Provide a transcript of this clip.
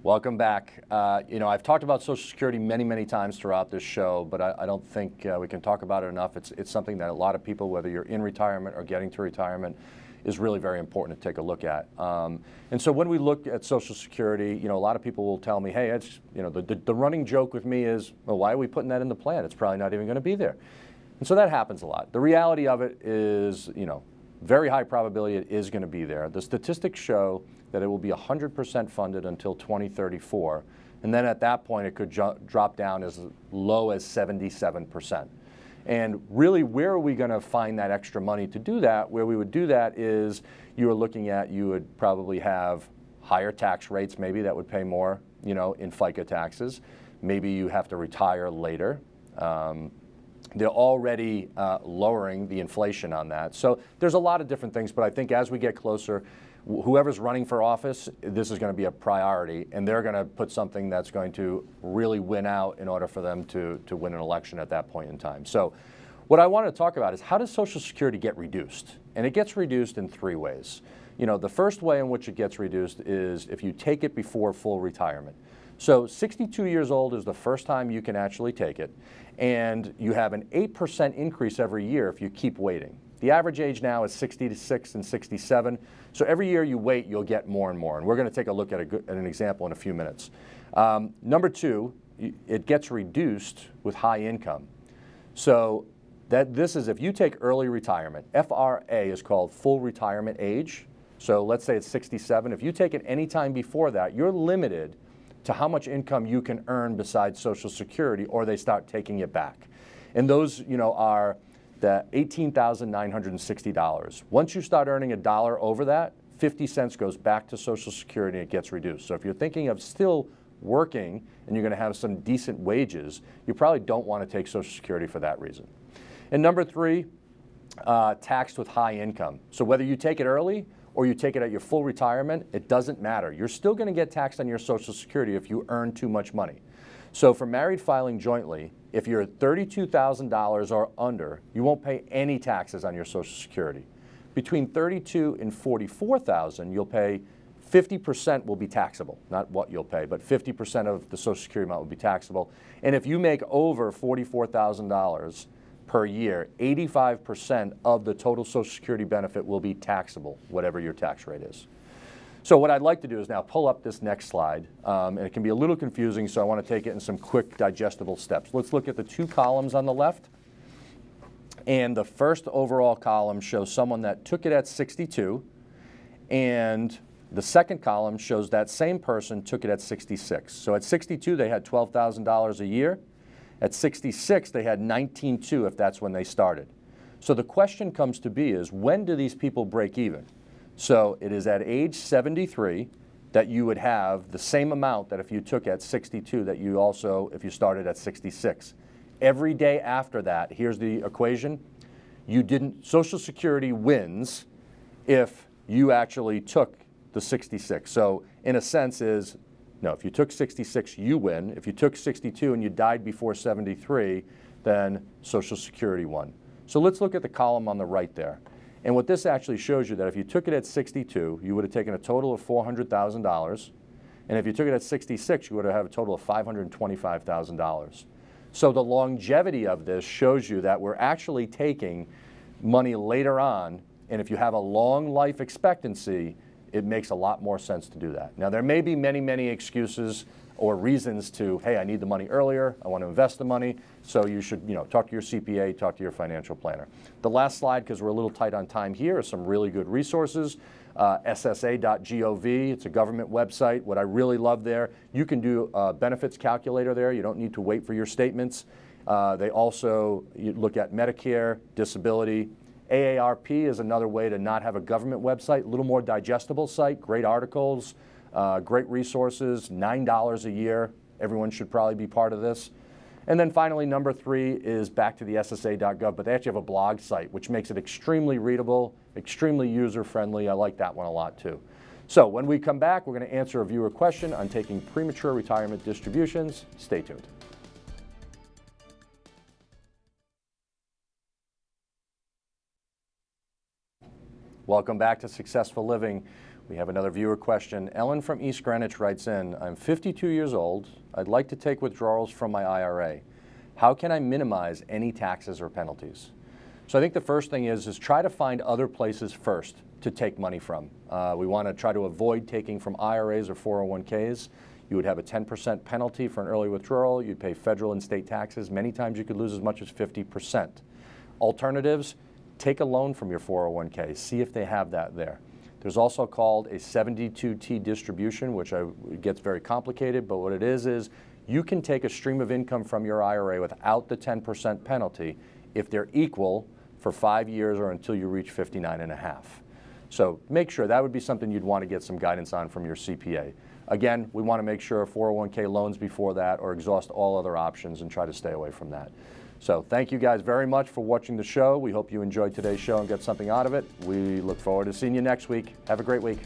Welcome back. I've talked about Social Security many times throughout this show, but I don't think we can talk about it enough. It's something that a lot of people, whether you're in retirement or getting to retirement, is really very important to take a look at. And so when we look at Social Security, a lot of people will tell me, hey, it's, the running joke with me is, well, why are we putting that in the plan? It's probably not even going to be there. And so that happens a lot. The reality of it is, very high probability it is going to be there. The statistics show that it will be 100% funded until 2034. And then at that point, it could drop down as low as 77%. And really, where are we going to find that extra money to do that? Where we would do that is you would probably have higher tax rates, maybe that would pay more, in FICA taxes. Maybe you have to retire later. They're already lowering the inflation on that. So there's a lot of different things, but I think as we get closer, whoever's running for office, this is going to be a priority, and they're going to put something that's going to really win out in order for them to win an election at that point in time. So what I want to talk about is, how does Social Security get reduced? And it gets reduced in three ways. The first way in which it gets reduced is if you take it before full retirement. So 62 years old is the first time you can actually take it, and you have an 8% increase every year if you keep waiting. The average age now is 66 and 67, so every year you wait, you'll get more and more, and we're going to take a look at an example in a few minutes. Number two, it gets reduced with high income. So this is if you take early retirement. FRA is called full retirement age. So let's say it's 67. If you take it any time before that, you're limited to how much income you can earn besides Social Security, or they start taking it back. And those, are the $18,960. Once you start earning $1 over that, 50 cents goes back to Social Security and it gets reduced. So if you're thinking of still working and you're going to have some decent wages, you probably don't want to take Social Security for that reason. And number three, taxed with high income. So whether you take it early or you take it at your full retirement, it doesn't matter. You're still going to get taxed on your Social Security if you earn too much money. So for married filing jointly, if you're at $32,000 or under, you won't pay any taxes on your Social Security. Between $32,000 and $44,000, you'll pay 50% will be taxable. Not what you'll pay, but 50% of the Social Security amount will be taxable. And if you make over $44,000 per year, 85% of the total Social Security benefit will be taxable, whatever your tax rate is. So what I'd like to do is now pull up this next slide, and it can be a little confusing, so I want to take it in some quick digestible steps. Let's look at the two columns on the left. And the first overall column shows someone that took it at 62, and the second column shows that same person took it at 66. So at 62, they had $12,000 a year. At 66, they had $19,200 if that's when they started. So the question comes to be is, when do these people break even? So it is at age 73 that you would have the same amount that if you took at 62 that you also, if you started at 66. Every day after that, here's the equation, Social Security wins if you actually took the 66. So in a sense if you took 66, you win. If you took 62 and you died before 73, then Social Security won. So let's look at the column on the right there. And what this actually shows you that if you took it at 62, you would have taken a total of $400,000. And if you took it at 66, you would have a total of $525,000. So the longevity of this shows you that we're actually taking money later on. And if you have a long life expectancy, it makes a lot more sense to do that. Now, there may be many excuses or reasons to, hey, I need the money earlier, I want to invest the money, so you should talk to your CPA, talk to your financial planner. The last slide, because we're a little tight on time here, is some really good resources. ssa.gov, it's a government website. What I really love there, you can do a benefits calculator there. You don't need to wait for your statements. They also look at Medicare, disability. AARP is another way to not have a government website, a little more digestible site, great articles, great resources, $9 a year. Everyone should probably be part of this. And then finally, number three is back to the ssa.gov, but they actually have a blog site, which makes it extremely readable, extremely user-friendly. I like that one a lot too. So when we come back, we're going to answer a viewer question on taking premature retirement distributions. Stay tuned. Welcome back to Successful Living. We have another viewer question. Ellen from East Greenwich writes in, I'm 52 years old. I'd like to take withdrawals from my IRA. How can I minimize any taxes or penalties? So I think the first thing is try to find other places first to take money from. We want to try to avoid taking from IRAs or 401ks. You would have a 10% penalty for an early withdrawal. You'd pay federal and state taxes. Many times you could lose as much as 50%. Alternatives, take a loan from your 401k. See if they have that there. There's also called a 72T distribution, which gets very complicated, but what it is you can take a stream of income from your IRA without the 10% penalty if they're equal for 5 years or until you reach 59 and a half. So make sure that would be something you'd want to get some guidance on from your CPA. Again, we want to make sure 401k loans before that or exhaust all other options and try to stay away from that. So thank you guys very much for watching the show. We hope you enjoyed today's show and get something out of it. We look forward to seeing you next week. Have a great week.